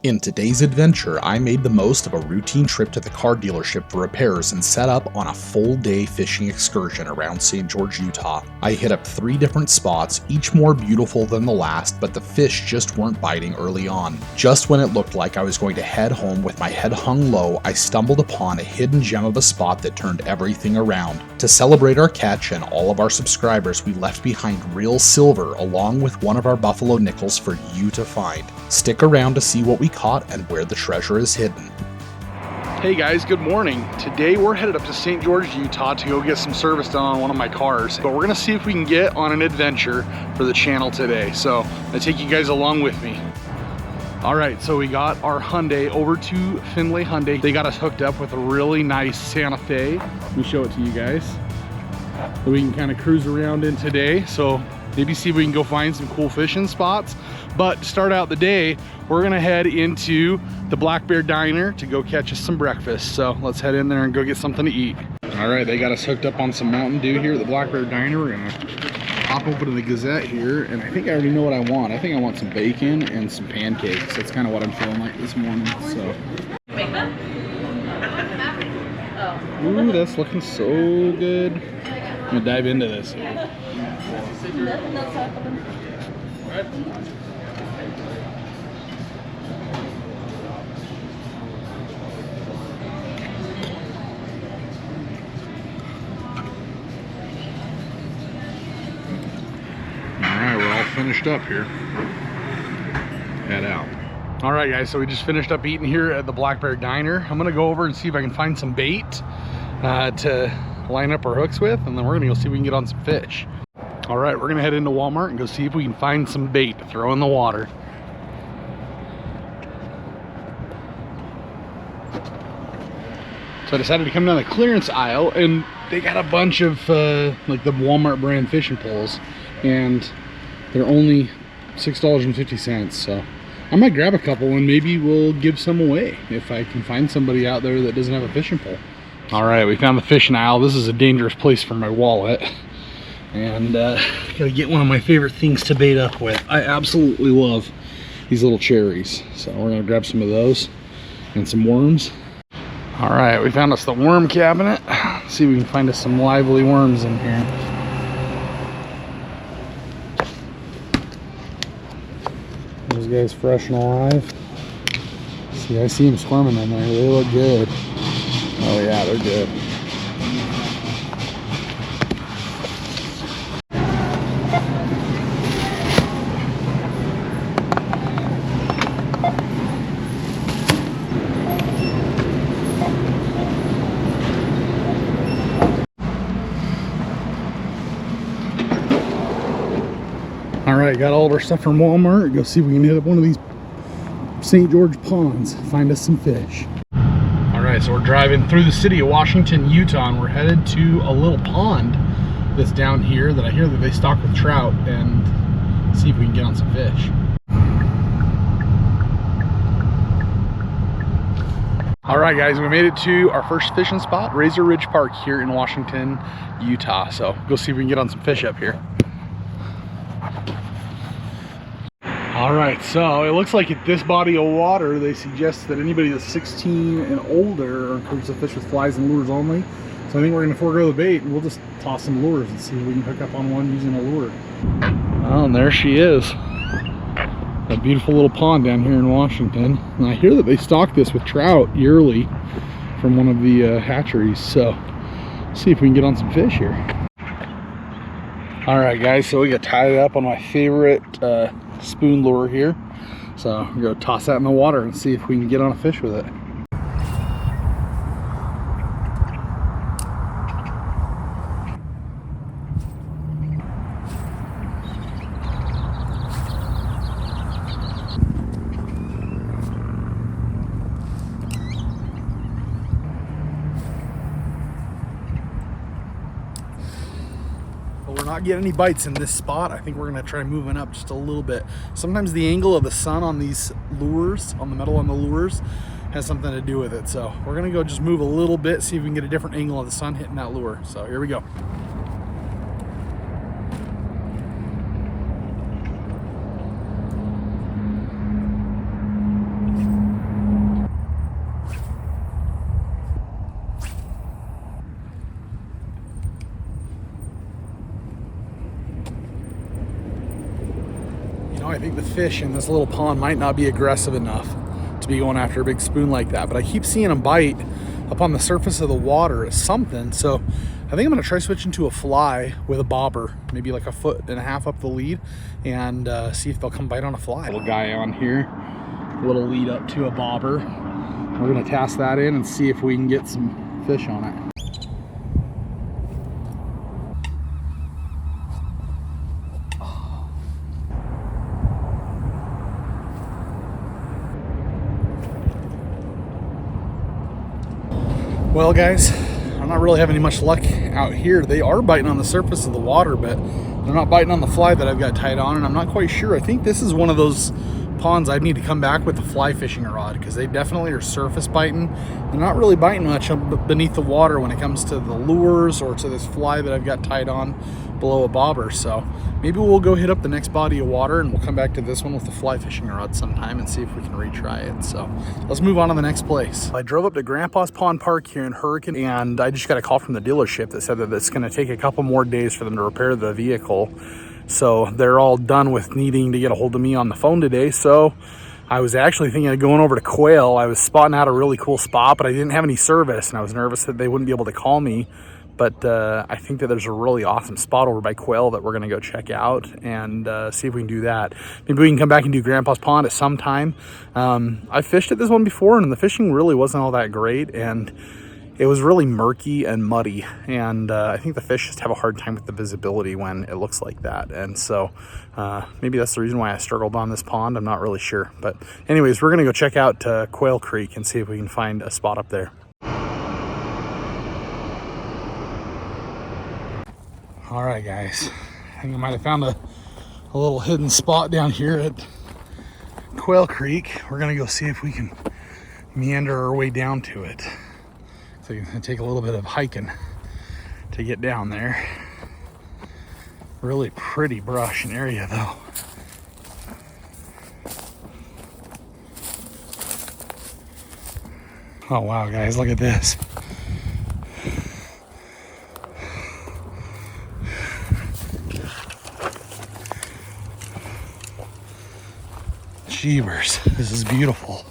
In today's adventure, I made the most of a routine trip to the car dealership for repairs and set up on a full-day fishing excursion around St. George, Utah. I hit up 3 different spots, each more beautiful than the last, but the fish just weren't biting early on. Just when it looked like I was going to head home with my head hung low, I stumbled upon a hidden gem of a spot that turned everything around. To celebrate our catch and all of our subscribers, we left behind real silver along with one of our buffalo nickels for you to find. Stick around to see what we caught and where the treasure is hidden. Hey guys, good morning. Today we're headed up to St. George, Utah to go get some service done on one of my cars. But we're gonna see if we can get on an adventure for the channel today. So I take you guys along with me. All right, so we got our Hyundai over to Findlay Hyundai. They got us hooked up with a really nice Santa Fe. Let me show it to you guys. So we can kind of cruise around in today. So maybe see if we can go find some cool fishing spots. But to start out the day, we're gonna head into the Black Bear Diner to go catch us some breakfast. So let's head in there and go get something to eat. All right, they got us hooked up on some Mountain Dew here at the Black Bear Diner. We're gonna hop over to the Gazette here, and I think I already know what I want. I think I want some bacon and some pancakes. That's kind of what I'm feeling like this morning, so. Ooh, that's looking so good. I'm gonna dive into this here. Alright, we're all finished up here. Head out. Alright guys, so we just finished up eating here at the Black Bear Diner. I'm gonna go over and see if I can find some bait to line up our hooks with, and then we're gonna go see if we can get on some fish. Alright, we're gonna head into Walmart and go see if we can find some bait to throw in the water. So I decided to come down the clearance aisle, and they got a bunch of like the Walmart brand fishing poles, and they're only $6.50, so I might grab a couple and maybe we'll give some away if I can find somebody out there that doesn't have a fishing pole. All right, we found the fishing aisle. This is a dangerous place for my wallet, and gotta get one of my favorite things to bait up with. I absolutely love these little cherries, so we're gonna grab some of those and some worms. All right, we found us the worm cabinet. Let's see if we can find us some lively worms in here. Those guys fresh and alive. See, I see them squirming in there. They look good. Oh yeah, they're good. All right, got all of our stuff from Walmart. Go see if we can hit up one of these St. George ponds, find us some fish. All right, so we're driving through the city of Washington, Utah, and we're headed to a little pond that's down here that I hear that they stock with trout, and see if we can get on some fish. All right, guys, we made it to our first fishing spot, Razor Ridge Park here in Washington, Utah. So go see if we can get on some fish up here. All right, so it looks like at this body of water, they suggest that anybody that's 16 and older are encouraged to fish with flies and lures only. So I think we're gonna forego the bait and we'll just toss some lures and see if we can hook up on one using a lure. Oh, and there she is. A beautiful little pond down here in Washington. And I hear that they stock this with trout yearly from one of the hatcheries. So let's see if we can get on some fish here. All right, guys, so we got tied up on my favorite spoon lure here, so I'm gonna toss that in the water and see if we can get on a fish with it. We're not getting any bites in this spot. I think we're gonna try moving up just a little bit. Sometimes the angle of the sun on these lures, on the metal on the lures, has something to do with it. So we're gonna go just move a little bit, see if we can get a different angle of the sun hitting that lure. So here we go. think the fish in this little pond might not be aggressive enough to be going after a big spoon like that, but I keep seeing them bite up on the surface of the water at something. So I think I'm gonna try switching to a fly with a bobber, maybe like 1.5 feet up the lead, and see if they'll come bite on a fly. Little guy on here, a little lead up to a bobber. We're gonna cast that in and see if we can get some fish on it. Well guys, I'm not really having much luck out here. They are biting on the surface of the water, but they're not biting on the fly that I've got tied on, and I'm not quite sure. I think this is one of those ponds I'd need to come back with a fly fishing rod, because they definitely are surface biting. They're not really biting much beneath the water when it comes to the lures or to this fly that I've got tied on below a bobber. So maybe we'll go hit up the next body of water and we'll come back to this one with a fly fishing rod sometime and see if we can retry it. So let's move on to the next place. I drove up to Grandpa's Pond Park here in Hurricane, and I just got a call from the dealership that said that it's going to take a couple more days for them to repair the vehicle. So they're all done with needing to get a hold of me on the phone today. So I was actually thinking of going over to Quail. I was spotting out a really cool spot, but I didn't have any service, and I was nervous that they wouldn't be able to call me. But I think that there's a really awesome spot over by Quail that we're going to go check out and see if we can do that. Maybe we can come back and do Grandpa's Pond at some time. I fished at this one before, and the fishing really wasn't all that great, and it was really murky and muddy, and I think the fish just have a hard time with the visibility when it looks like that. And so maybe that's the reason why I struggled on this pond. I'm not really sure. But anyways, we're going to go check out Quail Creek and see if we can find a spot up there. All right, guys, I think I might have found a little hidden spot down here at Quail Creek. We're gonna go see if we can meander our way down to it. So it's gonna take a little bit of hiking to get down there. Really pretty brush and area though. Oh wow, guys, look at this. Jeebers, this is beautiful.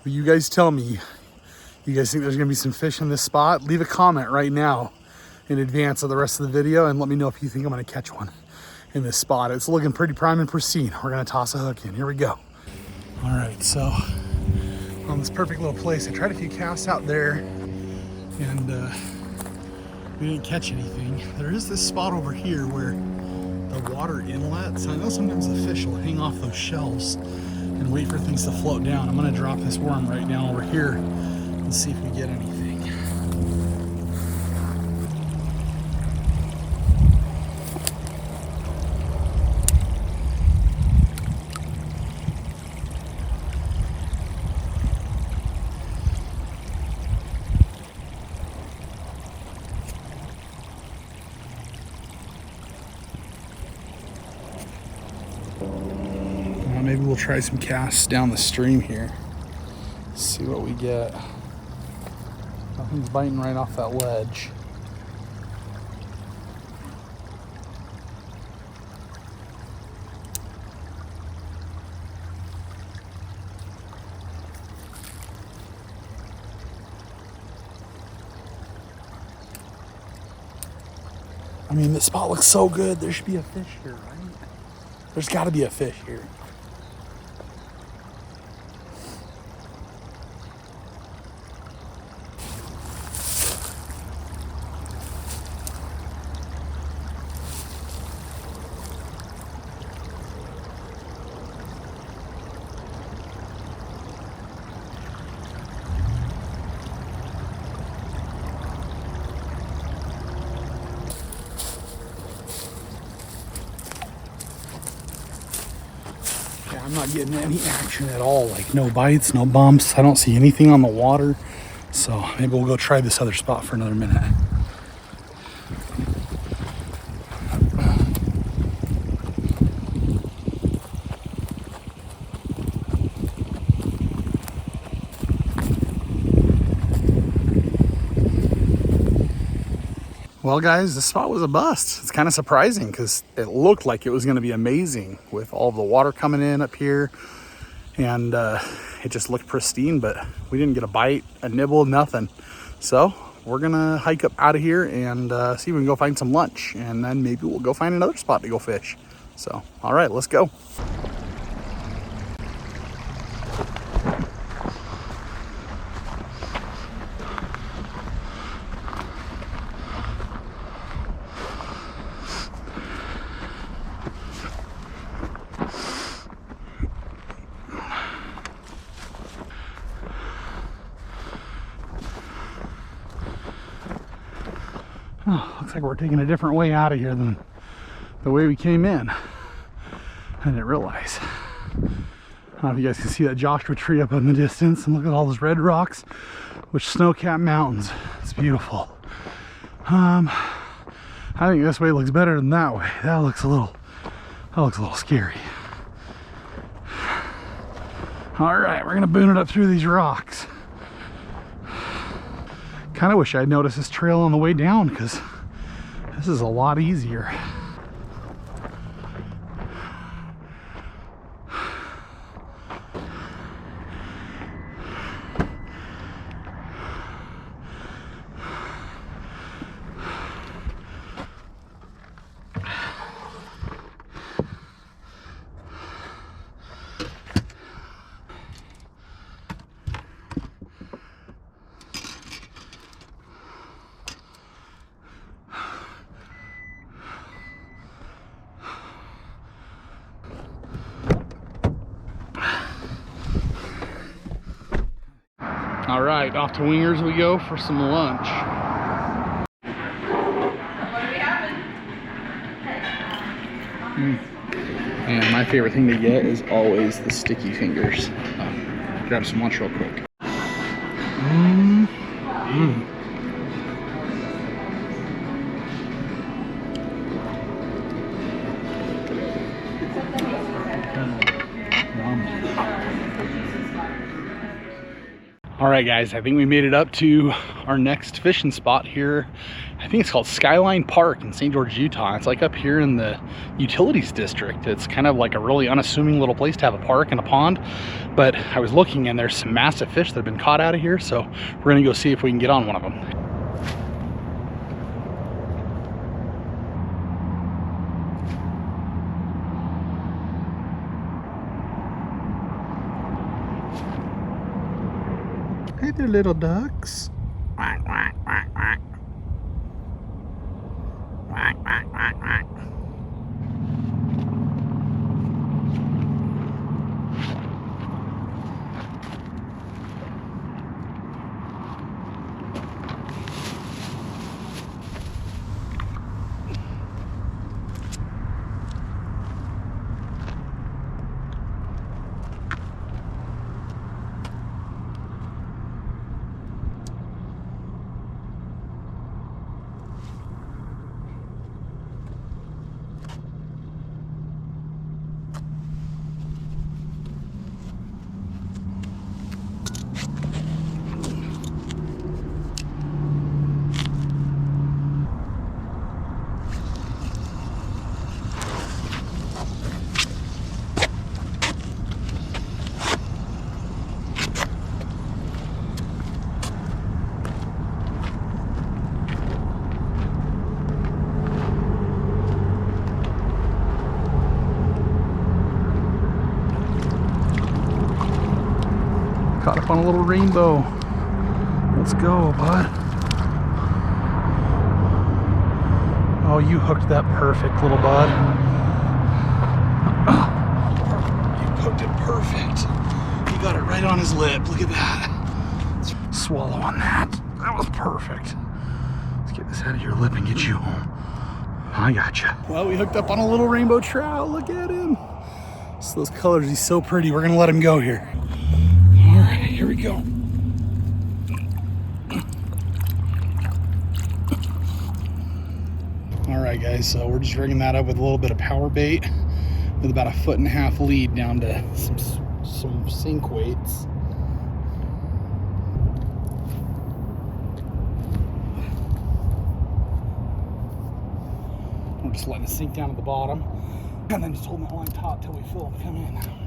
Will you guys tell me, you guys think there's gonna be some fish in this spot? Leave a comment right now in advance of the rest of the video and let me know if you think I'm gonna catch one in this spot. It's looking pretty prime and pristine. We're gonna toss a hook in. Here we go. All right, so on this perfect little place, I tried a few casts out there and we didn't catch anything. There is this spot over here where the water inlets. I know sometimes the fish will hang off those shelves and wait for things to float down. I'm gonna drop this worm right down over here and see if we get anything. Maybe we'll try some casts down the stream here. See what we get. Nothing's biting right off that ledge. I mean, this spot looks so good. There should be a fish here, right? There's got to be a fish here. I'm not getting any action at all, like no bites, no bumps. I don't see anything on the water. So maybe we'll go try this other spot for another minute. Well guys, this spot was a bust. It's kind of surprising because it looked like it was going to be amazing with all the water coming in up here, and it just looked pristine, but we didn't get a bite, a nibble, nothing. So we're gonna hike up out of here and see if we can go find some lunch, and then maybe we'll go find another spot to go fish. So all right, let's go. Oh, looks like we're taking a different way out of here than the way we came in. I didn't realize. I don't know if you guys can see that Joshua tree up in the distance, and look at all those red rocks, which snow-capped mountains. It's beautiful. I think this way looks better than that way. That looks a little scary. All right, we're gonna boon it up through these rocks. Kind of wish I'd noticed this trail on the way down, because this is a lot easier. All right, off to Wingers we go for some lunch. What are we having? And my favorite thing to get is always the sticky fingers. Grab some lunch real quick. All right guys, I think we made it up to our next fishing spot here. I think it's called Skyline Park in St. George, Utah. It's like up here in the utilities district. It's kind of like a really unassuming little place to have a park and a pond. But I was looking, and there's some massive fish that have been caught out of here. So we're gonna go see if we can get on one of them. Hey there, little ducks. Quack, quack, quack, quack. Quack, quack, quack, quack. Caught up on a little rainbow. Let's go, bud. Oh, you hooked that perfect, little bud. You hooked it perfect. You got it right on his lip. Look at that. Let's swallow on that. That was perfect. Let's get this out of your lip and get you home. I gotcha. Well, we hooked up on a little rainbow trout. Look at him. So those colors, he's so pretty. We're gonna let him go here. All right, here we go. All right, guys, so we're just rigging that up with a little bit of power bait with about a 1.5 foot lead down to some sink weights. just letting it sink down at the bottom, and then just holding that line taut till we feel them come in.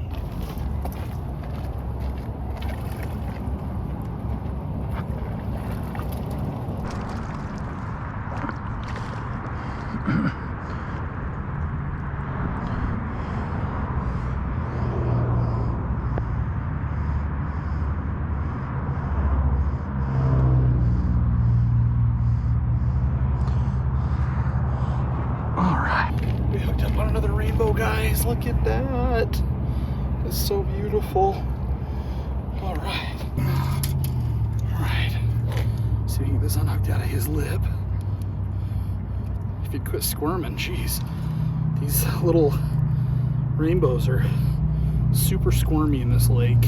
Another rainbow, guys. Look at that. It's so beautiful. All right. See if we can get this unhooked out of his lip. If he'd quit squirming, jeez. These little rainbows are super squirmy in this lake.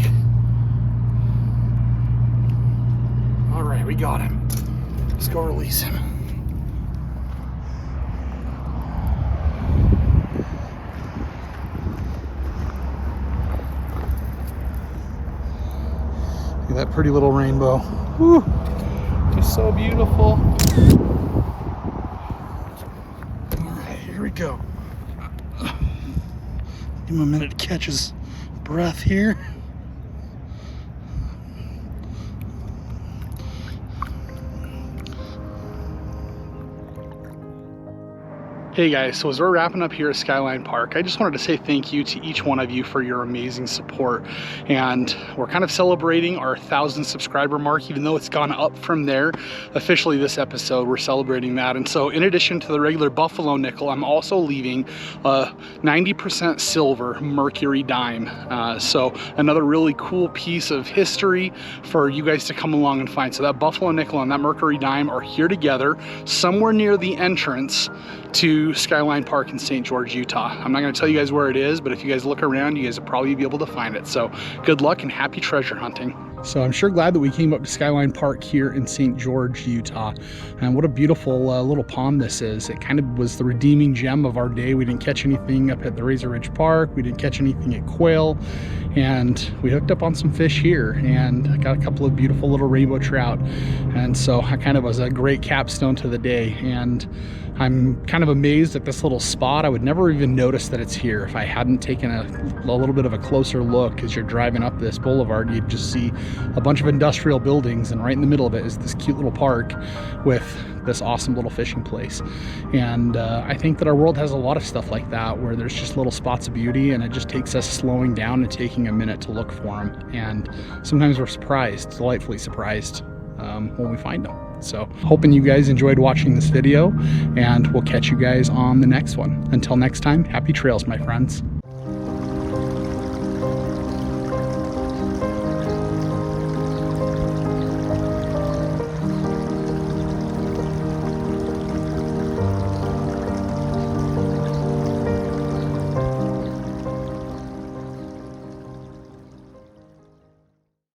All right, we got him. Let's go release him. That pretty little rainbow. Woo. Just so beautiful. All right, here we go. Give him a minute to catch his breath here. Hey guys, so as we're wrapping up here at Skyline Park, I just wanted to say thank you to each one of you for your amazing support. And we're kind of celebrating our 1,000 subscriber mark, even though it's gone up from there. Officially this episode, we're celebrating that. And so in addition to the regular buffalo nickel, I'm also leaving a 90% silver mercury dime. So another really cool piece of history for you guys to come along and find. So that buffalo nickel and that mercury dime are here together somewhere near the entrance to Skyline Park in St. George, Utah. I'm not going to tell you guys where it is, but if you guys look around, you guys will probably be able to find it. So good luck and happy treasure hunting. So I'm sure glad that we came up to Skyline Park here in St. George, Utah. And what a beautiful little pond this is. It kind of was the redeeming gem of our day. We didn't catch anything up at the Razor Ridge Park. We didn't catch anything at Quail. And we hooked up on some fish here and I got a couple of beautiful little rainbow trout. And so I kind of was a great capstone to the day. And I'm kind of amazed at this little spot. I would never even notice that it's here if I hadn't taken a little bit of a closer look. As you're driving up this boulevard, you'd just see a bunch of industrial buildings, and right in the middle of it is this cute little park with this awesome little fishing place. And I think that our world has a lot of stuff like that, where there's just little spots of beauty, and it just takes us slowing down and taking a minute to look for them. And sometimes we're surprised, delightfully surprised, when we find them. So hoping you guys enjoyed watching this video, and we'll catch you guys on the next one. Until next time, happy trails, my friends.